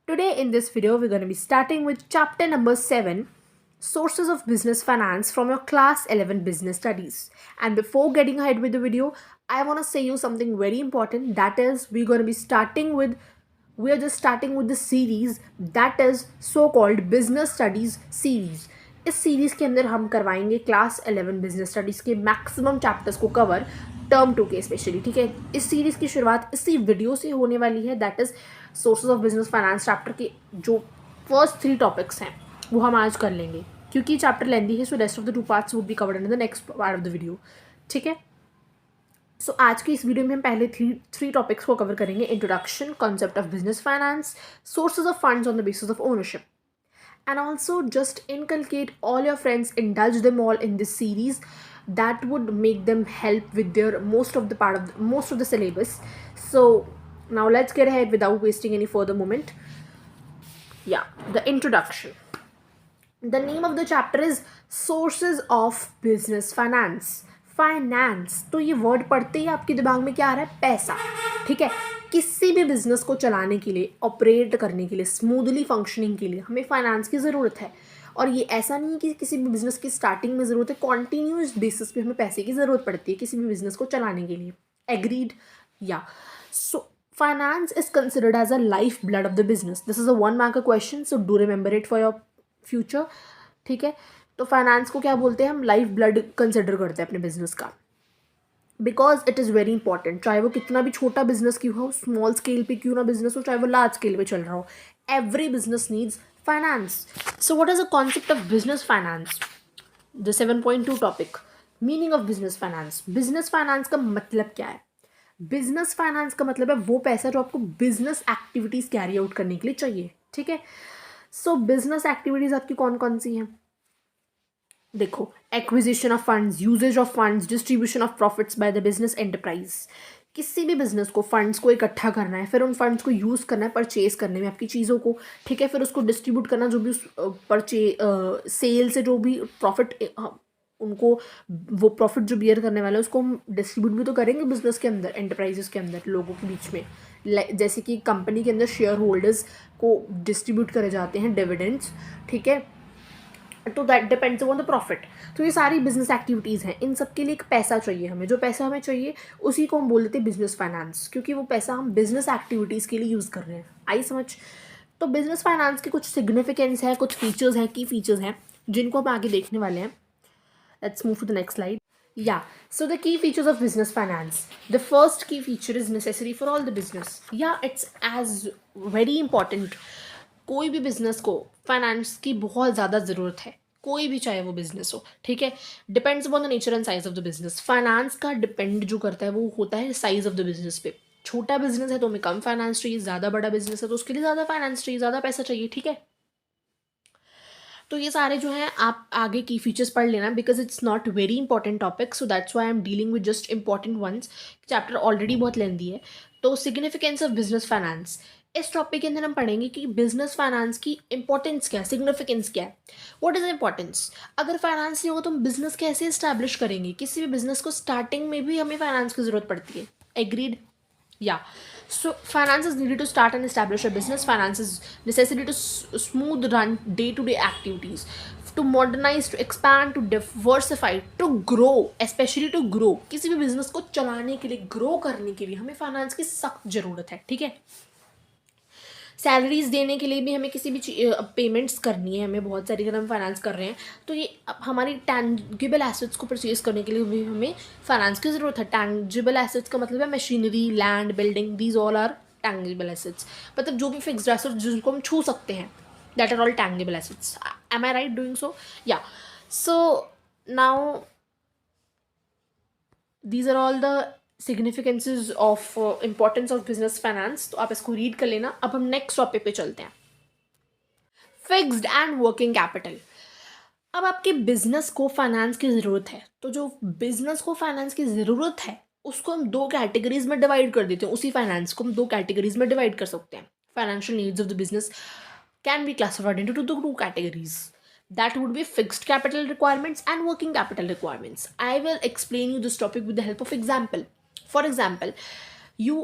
Today in this video, we're going to be starting with chapter number 7, Sources of Business Finance from your class 11 business studies. And before getting ahead with the video, I want to say you something very important. That is, we are just starting with the series that is so called business studies series. इस series के अंदर हम करवाएंगे class 11 business studies के maximum chapters को cover term 2 के specially. ठीक है, इस सीरीज़ की शुरुआत इसी वीडियो से होने वाली है. That is sources of business finance chapter के जो फर्स्ट 3 टॉपिक्स हैं वो हम आज कर लेंगे क्योंकि चैप्टर लेंदी है. So rest of the 2 parts would be covered in the next part of the video. ठीक है, सो आज की इस वीडियो में हम पहले थ्री टॉपिक्स को कवर करेंगे. Introduction, concept of business finance, sources of funds on the basis of ownership, and also just inculcate all your friends, indulge them all in this series. That would make them help with their most of the syllabus. So now let's get ahead without wasting any further moment. The introduction. The name of the chapter is Sources of Business Finance. Finance, तो ये word पढ़ते ही आपके दिमाग में क्या आ रहा है? पैसा. ठीक है, किसी भी बिजनेस को चलाने के लिए, ऑपरेट करने के लिए, स्मूथली फंक्शनिंग के लिए हमें फाइनेंस की ज़रूरत है. और ये ऐसा नहीं है कि किसी भी बिजनेस की स्टार्टिंग में ज़रूरत है, कॉन्टीन्यूस बेसिस पे हमें पैसे की ज़रूरत पड़ती है किसी भी बिजनेस को चलाने के लिए. एग्रीड? या so finance is considered as a life blood of the business. This is a 1 mark question, so do remember it for your future. ठीक है, तो फाइनेंस को क्या बोलते हैं? हम लाइफ ब्लड कंसिडर करते हैं अपने बिजनेस का, because it is very important. चाहे वो कितना भी छोटा बिजनेस क्यों हो, स्मॉल स्केल पे क्यों ना बिजनेस हो, चाहे वो लार्ज स्केल पे चल रहा हो, every business needs finance. So what is the concept of business finance? The 7.2 topic, meaning of business finance. Business finance का मतलब क्या है? बिजनेस फाइनेंस का मतलब है वो पैसा जो आपको बिजनेस एक्टिविटीज़ कैरी आउट करने के लिए चाहिए. ठीक है, सो बिजनेस एक्टिविटीज़ आपकी कौन कौन सी हैं? देखो, acquisition of funds, usages of funds, distribution of profits by the business enterprise. किसी भी बिजनेस को फंड्स को इकट्ठा करना है, फिर उन फंड्स को यूज़ करना है परचेज करने में आपकी चीज़ों को. ठीक है, फिर उसको डिस्ट्रीब्यूट करना, जो भी उस सेल से जो भी प्रॉफिट उनको, वो प्रॉफिट जो बियर करने वाला है उसको हम डिस्ट्रीब्यूट भी तो करेंगे बिजनेस के अंदर, एंटरप्राइजेस के अंदर, लोगों के बीच में. जैसे कि कंपनी के अंदर शेयर होल्डर्स को डिस्ट्रीब्यूट करे जाते हैं डिविडेंड्स. ठीक है, तो that depends on the profit. तो ये सारी बिजनेस एक्टिविटीज़ हैं, इन सब के लिए एक पैसा चाहिए हमें. जो पैसा हमें चाहिए उसी को हम बोलते हैं बिजनेस फाइनेंस, क्योंकि वो पैसा हम बिजनेस एक्टिविटीज़ के लिए यूज़ कर रहे हैं. आई समझ? तो बिजनेस फाइनेंस के कुछ सिग्निफिकेंस है, कुछ फीचर्स हैं, की फीचर्स हैं जिनको हम आगे देखने वाले हैं. Let's move to the next slide. So the key features of business finance. The first key feature is necessary for all the business. It's as very important. कोई भी बिजनेस को फाइनेंस की बहुत ज़्यादा ज़रूरत है, कोई भी चाहे वो बिजनेस हो. ठीक है, depends upon the nature and size of the business. Finance का डिपेंड जो करता है वो होता है साइज ऑफ द बिजनेस पे. छोटा बिजनेस है तो हमें कम फाइनेंस चाहिए, ज़्यादा बड़ा बिजनेस है तो उसके लिए ज़्यादा फाइनेंस चाहिए, ज़्यादा पैसा चाहिए. ठीक है, तो ये सारे जो हैं आप आगे की फीचर्स पढ़ लेना, because it's not very important topic, so that's why I am dealing with just important ones. Chapter already बहुत लेंदी है. तो सिग्निफिकेंस ऑफ बिजनेस फाइनेंस, इस टॉपिक के अंदर हम पढ़ेंगे कि बिजनेस फाइनेंस की इंपॉर्टेंस क्या है, सिग्निफिकेंस क्या है. What is importance? अगर फाइनेंस नहीं होगा तो हम बिजनेस कैसे इस्टेब्लिश करेंगे? किसी भी बिजनेस को स्टार्टिंग में भी हमें फाइनेंस की जरूरत पड़ती है. Agreed? So finance is needed to start and establish a business. Finance is necessary to smooth run day-to-day activities, to modernize, to expand, to diversify, to grow, especially to grow. किसी भी business को चलाने के लिए, grow करने के लिए हमें फाइनेंस की सख्त ज़रूरत है. ठीक है, सैलरीज देने के लिए भी हमें किसी भी पेमेंट्स करनी है, हमें बहुत सारी, अगर हम फाइनेंस कर रहे हैं तो ये हमारी टैंजिबल एसेट्स को परचेज करने के लिए भी हमें फाइनेंस की ज़रूरत है. टैंजिबल एसेट्स का मतलब है machinery, land, building, these all are tangible assets. मतलब जो भी फिक्स्ड एसेट्स जिनको हम छू सकते हैं, that are all tangible assets. Am I right doing so? So now these are all the significances of importance of business finance. तो आप इसको रीड कर लेना. अब हम नेक्स्ट टॉपिक पे चलते हैं, फिक्स्ड एंड वर्किंग कैपिटल. अब आपके बिजनेस को फाइनेंस की ज़रूरत है, तो जो बिजनेस को फाइनेंस की ज़रूरत है उसको हम 2 कैटेगरीज में डिवाइड कर देते हैं. उसी फाइनेंस को हम 2 कैटेगरीज में डिवाइड कर सकते हैं. Financial needs of the business can be classified into 2 categories. That would be fixed capital requirements and working capital requirements. I will explain you this topic with the help of example. For example, you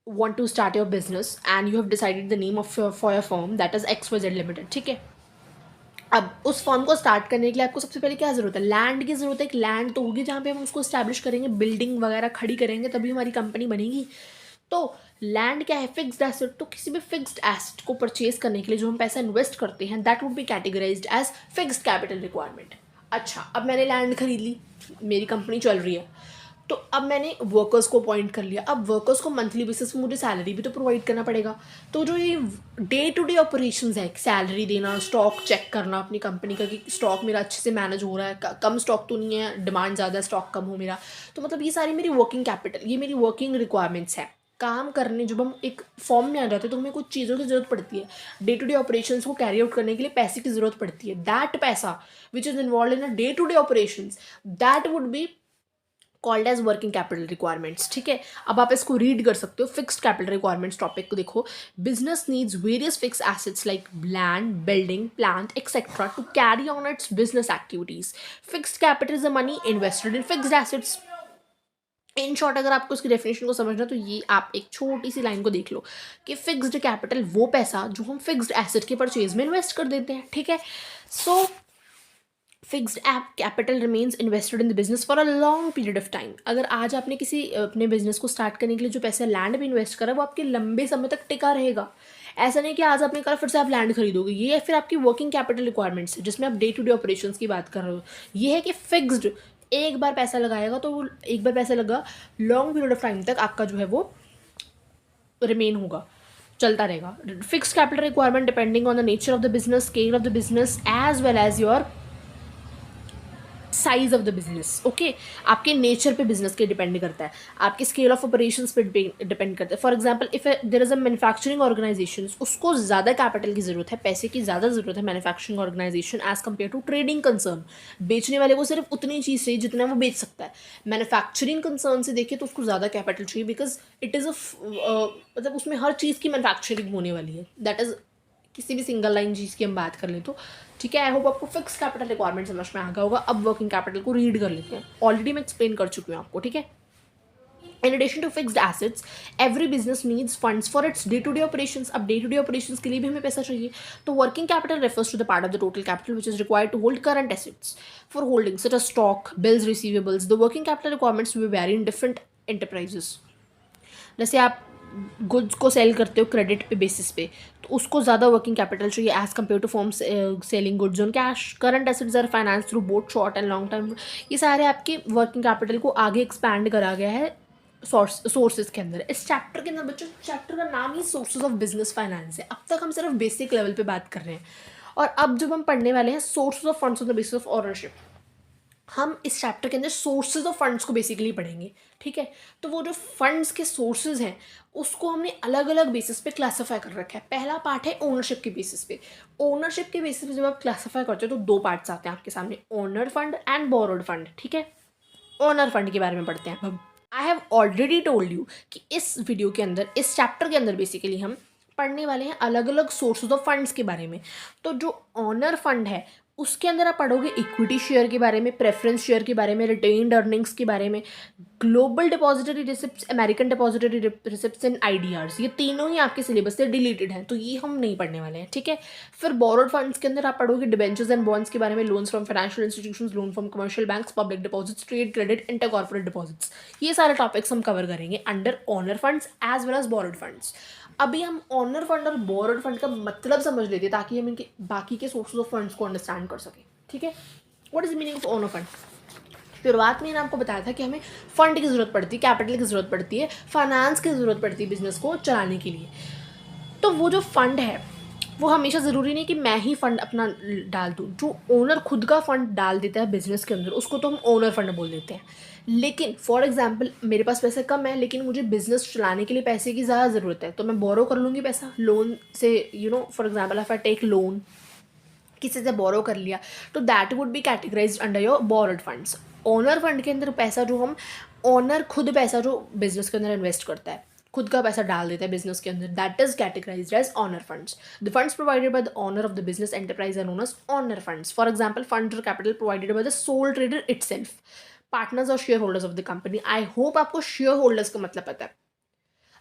want to start your business and you have decided the name of for your firm, that is XYZ Limited, ठीक है। अब उस firm को start करने के लिए आपको सबसे पहले क्या ज़रूरत है? लैंड की ज़रूरत है। एक लैंड तो होगी जहाँ पे हम उसको इस्टेब्लिश करेंगे, बिल्डिंग वगैरह खड़ी करेंगे, तभी हमारी कंपनी बनेगी। तो लैंड क्या है? Fixed asset. तो किसी भी फिक्स्ड एसेट को परचेज करने के लिए जो हम पैसा इन्वेस्ट करते हैं, that would be categorised as fixed capital requirement. अच्छा, अब मैंने लैंड खरीद ली, मेरी कंपनी चल रही है, तो अब मैंने वर्कर्स को अपॉइंट कर लिया। अब वर्कर्स को मंथली बेसिस पे मुझे सैलरी भी तो प्रोवाइड करना पड़ेगा। तो जो ये डे टू डे ऑपरेशंस है, सैलरी देना, स्टॉक चेक करना अपनी कंपनी का कि स्टॉक मेरा अच्छे से मैनेज हो रहा है, कम स्टॉक तो नहीं है, डिमांड ज़्यादा है, स्टॉक कम हो मेरा, तो मतलब ये सारी मेरी वर्किंग कैपिटल, ये मेरी वर्किंग रिक्वायरमेंट्स है। काम करने जब हम एक फॉर्म में आ जाते हैं तो हमें कुछ चीज़ों की ज़रूरत पड़ती है। डे टू डे ऑपरेशंस को कैरी आउट करने के लिए पैसे की ज़रूरत पड़ती है। दैट पैसा which is involve in a day to day operations, that would be called as working capital requirements, ठीक है। अब आप इसको रीड कर सकते हो। फिक्स्ड कैपिटल रिक्वायरमेंट्स टॉपिक को देखो। Business needs various fix assets like land, building, plant etcetera to carry on its business activities. Fixed capital is the money invested in fixed assets. In short अगर आपको इसकी definition को समझना, तो ये आप एक छोटी सी लाइन को देख लो कि फिक्स्ड कैपिटल वो पैसा जो हम फिक्स्ड एसेट के परचेज में इन्वेस्ट कर देते हैं, ठीक है। सो fixed capital remains invested in the business for a long period of time. अगर आज आपने किसी अपने बिजनेस को स्टार्ट करने के लिए जो पैसे लैंड में इन्वेस्ट करा, वो आपके लंबे समय तक टिका रहेगा। ऐसा नहीं कि आज आपने कहा फिर से आप लैंड खरीदोगे। ये फिर आपकी वर्किंग कैपिटल रिक्वायरमेंट्स है जिसमें आप डे टू डे ऑपरेशंस की बात कर रहे हो। ये है कि फिक्स्ड एक बार पैसा लगाएगा तो वो एक बार पैसा लगा, लॉन्ग पीरियड ऑफ टाइम तक आपका जो है वो रिमेन होगा, चलता रहेगा। Fixed capital requirement depending on the nature of the business, scale of the business as well as your size of the business. Okay, आपके नेचर पे बिजनेस के डिपेंड करता है, आपके स्केल ऑफ ऑपरेशंस पे डिपेंड करता है। For example if there is a manufacturing organisation, उसको ज़्यादा कैपिटल की ज़रूरत है, पैसे की ज़्यादा ज़रूरत है manufacturing organisation as compare to trading concern. बेचने वाले को सिर्फ उतनी चीज़ चाहिए जितना वो बेच सकता है। मैन्युफैक्चरिंग कंसर्न से देखिए तो उसको ज़्यादा कैपिटल चाहिए, बिकॉज इट इज़ मतलब उसमें हर चीज़ की मैन्युफैक्चरिंग होने वाली है। दैट इज़ किसी भी सिंगल लाइन चीज़ की हम बात कर लें तो, ठीक है। आई होप आपको फिक्स कैपिटल रिक्वायरमेंट समझ में आ गया होगा। अब वर्किंग कैपिटल को रीड कर लेते हैं। ऑलरेडी मैं एक्सप्लेन कर चुकी हूँ आपको, ठीक है। In addition to fixed assets, every business needs funds for its day-to-day operations. अब day-to-day operations के लिए भी हमें पैसा चाहिए। तो working capital refers to the part of the total capital which is required to hold current assets for holding such as stock, bills, receivables. The working capital requirements will vary in different enterprises. जैसे आप goods को cell करते हो credit पे basis पे, तो उसको ज़्यादा वर्किंग कैपिटल चाहिए as compare to from selling goods on cash. Current assets are finance through both short and long term. ये सारे आपके वर्किंग कैपिटल को आगे एक्सपैंड करा गया है सोर्सेज के अंदर। इस चैप्टर के अंदर बच्चों, चैप्टर का नाम ही सोर्सेज ऑफ बिजनेस फाइनेंस है। अब तक हम सिर्फ बेसिक लेवल पे बात कर रहे हैं, और अब जब हम पढ़ने वाले हैं sources of funds on the basis of ownership, हम इस चैप्टर के अंदर सोर्सेज ऑफ फंड्स को बेसिकली पढ़ेंगे, ठीक है। तो वो जो फंड्स के सोर्सेज हैं उसको हमने अलग अलग बेसिस पे क्लासीफाई कर रखा है। पहला पार्ट है ओनरशिप के बेसिस पे। ओनरशिप के बेसिस पे जब आप क्लासीफाई करते हो तो दो पार्ट्स आते हैं आपके सामने, owner fund and borrowed fund, ठीक है। ओनर फंड के बारे में पढ़ते हैं अब। I have already told you कि इस वीडियो के अंदर, इस चैप्टर के अंदर बेसिकली हम पढ़ने वाले हैं अलग अलग सोर्सेज ऑफ फंड्स के बारे में। तो जो ऑनर फंड है उसके अंदर आप पढ़ोगे इक्विटी शेयर के बारे में, प्रेफरेंस शेयर के बारे में, रिटेन्ड अर्निंग्स के बारे में, global depository receipts, American depository receipts and IDRs. ये तीनों ही आपके सिलेबस से डिलीटेड हैं, तो ये हम नहीं पढ़ने वाले हैं, ठीक है। फिर बोरोड फंड्स के अंदर आप पढ़ोगे डिबेंचर्स एंड बॉन्ड्स के बारे में, loans from financial institutions, loan from commercial banks, public deposits, trade credit, inter corporate deposits. ये सारे टॉपिक्स हम कवर करेंगे under owner funds as well as borrowed funds. अभी हम ऑनर फंड और बोरोड फंड का मतलब समझ लेते हैं ताकि हम इनके बाकी के सोर्सेज ऑफ फंड्स को अंडरस्टैंड कर सकें, ठीक है। What is the meaning of owner fund? शुरुआत में मैंने आपको बताया था कि हमें फंड की ज़रूरत पड़ती है, कैपिटल की ज़रूरत पड़ती है, फाइनेंस की ज़रूरत पड़ती है बिजनेस को चलाने के लिए। तो वो जो फंड है वो हमेशा ज़रूरी नहीं कि मैं ही फंड अपना डाल दूँ। जो ओनर खुद का फंड डाल देता है बिजनेस के अंदर उसको तो हम ओनर फंड बोल देते हैं। लेकिन फॉर एग्जांपल मेरे पास पैसे कम है लेकिन मुझे बिजनेस चलाने के लिए पैसे की ज़्यादा ज़रूरत है, तो मैं बोरो कर लूँगी पैसा लोन से, for example if I take loan, किसी से बोरो कर लिया, तो that would be categorised under your borrowed funds. Owner fund के अंदर पैसा जो हम ओनर खुद पैसा जो बिजनेस के अंदर इन्वेस्ट करता है, खुद का पैसा डाल देता है बिजनेस के अंदर, that is categorized as owner funds. The funds provided by the owner of the business enterprise are known as owner funds. For example fund और capital provided by the sole trader itself, partners और share holders of the company. I hope आपको share holders का मतलब पता है।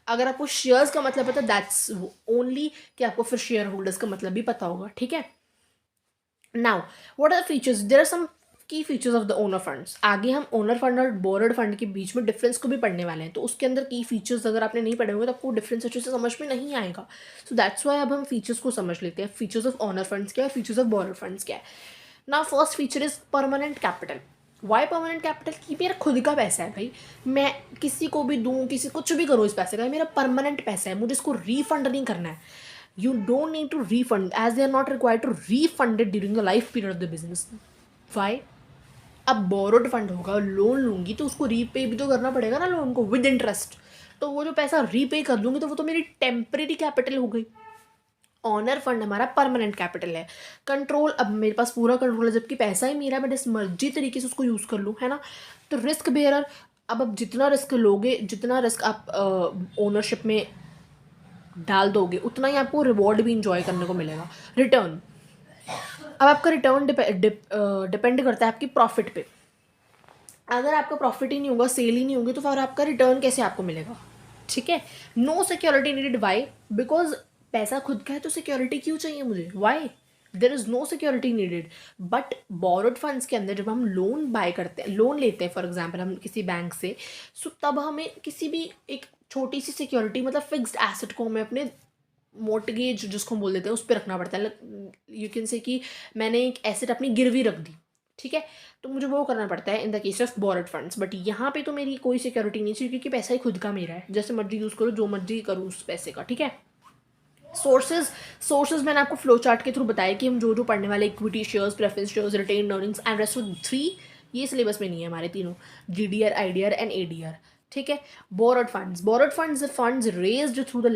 अगर आपको shares का मतलब पता, दैट्स ओनली कि आपको फिर शेयर होल्डर्स का मतलब भी पता होगा, ठीक है। Now what are features, there are some key features of the owner funds. आगे हम ओनर फंड और बोरोड फंड के बीच में डिफरेंस को भी पढ़ने वाले हैं, तो उसके अंदर की फीचर्स अगर आपने नहीं पढ़े होंगे तो आपको डिफरेंस अच्छे से समझ में नहीं आएगा। सो दैट्स वाई अब हम फीचर्स को समझ लेते हैं, फीचर्स ऑफ ओनर फंड्स क्या है, फीचर्स ऑफ बोरोड फंड्स क्या है। Now first feature is permanent capital. Why permanent capital? कि मेरा खुद का पैसा है भाई, मैं किसी को भी दूँ, किसी कुछ भी करूँ इस पैसे का, मेरा परमानेंट पैसा है, मुझे इसको रिफंड नहीं करना है। You don't need to refund, as they are not required to refund it during the life period of the business. Why? अब बोरोड फंड होगा, लोन लूंगी तो उसको रीपे भी तो करना पड़ेगा ना लोन को विद इंटरेस्ट, तो वो जो पैसा रीपे कर दूंगी तो वो तो मेरी टेम्परेरी कैपिटल हो गई। ऑनर फंड हमारा परमानेंट कैपिटल है। कंट्रोल, अब मेरे पास पूरा कंट्रोल है, जबकि पैसा ही मेरा, मैं जिस मर्जी तरीके से उसको यूज़ कर लूँ, है ना। तो रिस्क बेयरर, अब जितना रिस्क लोगे, जितना रिस्क आप ओनरशिप में डाल दोगे, उतना ही आपको रिवॉर्ड भी इंजॉय करने को मिलेगा। रिटर्न, अब आपका रिटर्न डिपेंड करता है आपकी प्रॉफिट पे। अगर आपका प्रॉफिट ही नहीं होगा, सेल ही नहीं होगी, तो फिर आपका रिटर्न कैसे आपको मिलेगा, ठीक है। No security needed, why? Because पैसा खुद का है तो सिक्योरिटी क्यों चाहिए मुझे, why? There is no security needed. But borrowed funds के अंदर जब हम लोन बाय करते हैं, लोन लेते हैं फॉर एग्जाम्पल हम किसी बैंक से, सो तब हमें किसी भी एक छोटी सी सिक्योरिटी, मतलब फिक्स्ड एसेट को हमें अपने मोर्टगेज जिसको हम बोल देते हैं उस पर रखना पड़ता है। यू कैन से कि मैंने एक एसेट अपनी गिरवी रख दी, ठीक है, तो मुझे वो करना पड़ता है in the case of borrowed funds. But यहाँ पे तो मेरी कोई सिक्योरिटी नहीं चाहिए, क्योंकि पैसा ही खुद का मेरा है, जैसे मर्जी यूज़ करो, जो मर्जी करूँ उस पैसे का, ठीक है। सोर्सेज मैंने आपको फ्लो चार्ट के थ्रू बताया कि हम जो जो पढ़ने वाले, equity shares, preference shares, retained earnings and rest of 3, ये सिलेबस में नहीं है हमारे तीनों, GDR, IDR एंड ADR, ठीक है। Borrowed funds raised through the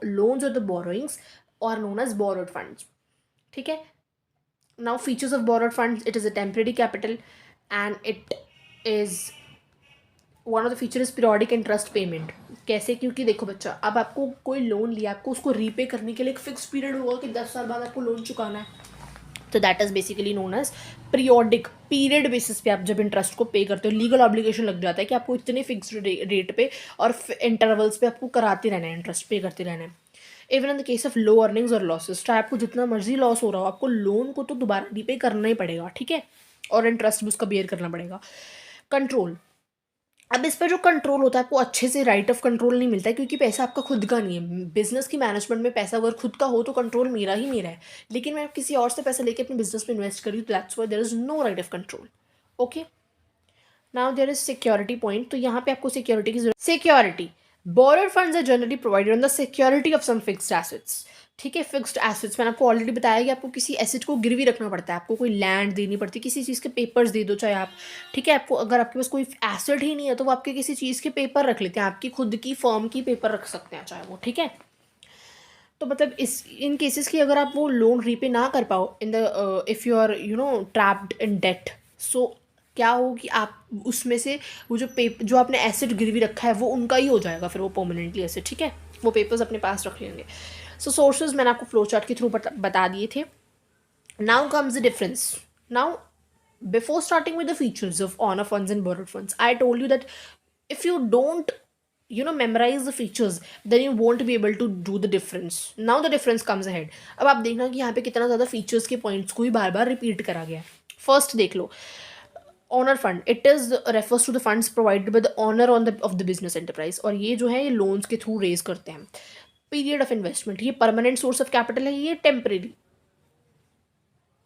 loans और द बोरोइंग्स और नोन एज बोरोड फंड्स, ठीक है। Now features of borrowed funds, it is a temporary capital and it is one of the feature is periodic interest payment. कैसे? क्योंकि देखो बच्चा, अब आपको कोई लोन लिया, आपको उसको रीपे करने के लिए एक फिक्स पीरियड होगा कि 10 साल बाद आपको लोन चुकाना है, तो that is basically known as periodic. Period basis पे आप जब इंटरेस्ट को पे करते हो, लीगल ऑब्लिगेशन लग जाता है कि आपको इतने फिक्स्ड रेट पे और इंटरवल्स पे आपको कराते रहना है, इंटरेस्ट पे करते रहना है। Even in the case of low earnings और लॉसेस, चाहे आपको जितना मर्जी लॉस हो रहा हो, आपको लोन को तो दोबारा रीपे करना ही पड़ेगा, ठीक है, और इंटरेस्ट भी उसका बेयर करना पड़ेगा। कंट्रोल, अब इस पर जो कंट्रोल होता है, आपको अच्छे से राइट ऑफ कंट्रोल नहीं मिलता है, क्योंकि पैसा आपका खुद का नहीं है। बिजनेस की मैनेजमेंट में पैसा अगर खुद का हो तो कंट्रोल मेरा ही मेरा है, लेकिन मैं किसी और से पैसा लेके अपने बिजनेस में इन्वेस्ट करी, तो that's why there is no right of control. Okay, now there is security point, तो यहाँ पे आपको सिक्योरिटी की जरूरत। Security, borrowed funds are generally provided on the security of some fixed assets, ठीक है। फिक्स्ड एसेट्स मैंने आपको ऑलरेडी बताया कि आपको किसी एसेट को गिरवी रखना पड़ता है, आपको कोई लैंड देनी पड़ती है, किसी चीज़ के पेपर्स दे दो चाहे आप, ठीक है। आपको अगर आपके पास कोई एसेट ही नहीं है तो वो आपके किसी चीज़ के पेपर रख लेते हैं, आपकी खुद की फर्म की पेपर रख सकते हैं चाहे वो, ठीक है। तो मतलब इस इन केसेस की अगर आप वो लोन रीपे ना कर पाओ in the if you are trapped in debt, so क्या हो कि आप उसमें से वो जो आपने एसेट गिरवी रखा है वो उनका ही हो जाएगा फिर वो परमानेंटली एसेट, ठीक है, वो पेपर्स अपने पास रख लेंगे। सो सोर्सेज मैंने आपको फ्लो चार्ट के थ्रू बता दिए थे। Now comes the difference. Now before starting with the features of owner funds and borrowed funds, I told you that if you don't memorize the features, then you won't be able to do the difference. Now the difference comes ahead. अब आप देखना कि यहाँ पे कितना ज़्यादा features के points को ही बार बार रिपीट करा गया है। फर्स्ट देख लो, owner fund, it is refers to the funds provided by the owner of the business enterprise, और ये जो है ये लोन्स के थ्रू रेज करते हैं। पीरियड ऑफ इन्वेस्टमेंट, ये परमानेंट सोर्स ऑफ कैपिटल है, ये temporary.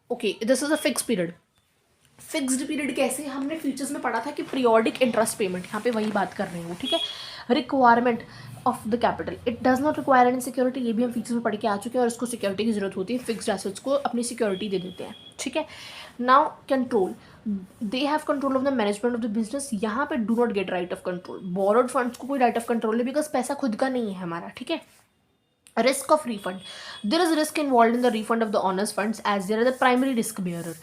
Okay, this is a fix period. Fixed period कैसे? हमने फीचर्स में पढ़ा था कि पीरियोडिक इंटरेस्ट पेमेंट, यहाँ पे वही बात कर रहे हैं वो, ठीक है। Requirement of the capital, it does not require any security, ये भी हम फीचर्स में पढ़ के आ चुके हैं, और इसको सिक्योरिटी की जरूरत होती है, फिक्स्ड एसेट्स को अपनी सिक्योरिटी दे देते हैं, ठीक है। Now control, they have control of the management of the business, यहाँ पे do not get right of control. Borrowed funds को कोई राइट ऑफ कंट्रोल नहीं, बिकॉज पैसा खुद का नहीं है हमारा, ठीक है। Risk of refund, there is risk involve in the refund of the owners funds as there are the primary risk bearer.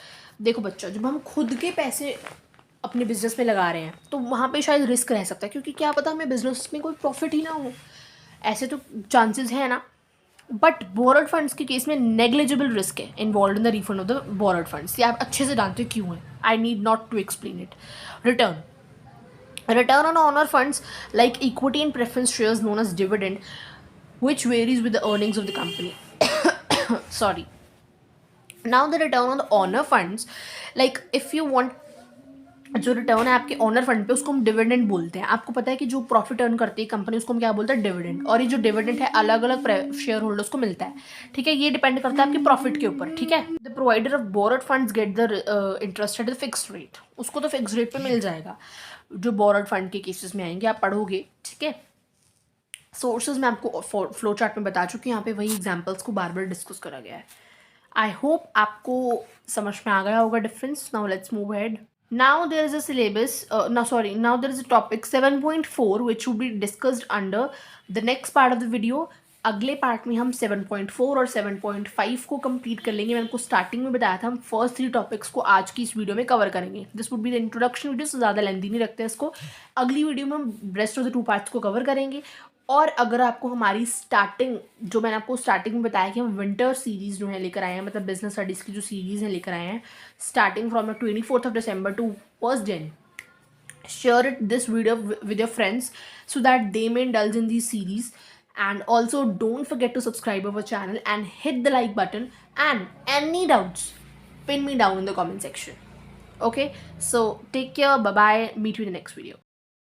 देखो बच्चा, जब हम खुद के पैसे अपने बिजनेस में लगा रहे हैं तो वहाँ पे शायद रिस्क रह सकता है, क्योंकि क्या पता हमें बिजनेस में कोई प्रॉफिट ही ना हो, ऐसे तो चांसेस है ना। बट बोरोड फंड्स के केस में नेग्लिजिबल रिस्क है involve in the refund of the borrowed funds, ये आप अच्छे से जानते हो क्यों है, I need not to explain it. Return, Return on honor funds like equity and preference shares known as dividend, which varies with the earnings of the company. Sorry. Now the return on the honor funds, like if you want, जो return है आपके honour fund पे उसको हम dividend बोलते हैं. आपको पता है कि जो प्रॉफिट अर्न करती है कंपनी उसको हम क्या बोलते हैं, डिविडेंड. और ये जो डिविडेंड है अलग अलग शेयर होल्डर्स को मिलता है. ठीक है, ये डिपेंड करता है आपके प्रॉफिट के ऊपर. ठीक है, the provider of borrowed funds get the interest at the fixed rate. उसको तो फिक्स रेट पे मिल जाएगा जो बोरोड फंड के केसेस में आएंगे, आप पढ़ोगे. ठीक है, सोर्सेज मैं आपको फ्लो चार्ट में बता चुकी हूँ, यहाँ पे वही एग्जाम्पल्स को बार बार डिस्कस करा गया है. आई होप आपको समझ में आ गया होगा difference. Now let's move ahead. Now there is a syllabus, now there is a topic 7.4 which will be discussed under the next part of the video. अगले पार्ट में हम 7.4 और 7.5 को कंप्लीट कर लेंगे. मैंने आपको स्टार्टिंग में बताया था हम फर्स्ट 3 टॉपिक्स को आज की इस वीडियो में कवर करेंगे. This would be the introduction video, से ज़्यादा लेंथी नहीं रखते हैं इसको. अगली वीडियो में हम रेस्ट ऑफ द 2 पार्ट्स को कवर करेंगे. और अगर आपको हमारी स्टार्टिंग, जो मैंने आपको स्टार्टिंग में बताया कि हम विंटर सीरीज़ जो है लेकर आए हैं, मतलब बिजनेस स्टडीज़ की जो सीरीज़ है लेकर आए हैं starting from 24th of December to 1st Jan. Share this video with your friends so that they may indulge in these series. And also don't forget to subscribe our channel and hit the like button. And any doubts, pin me down in the comment section. Okay, so take care, bye bye, meet you in the next video.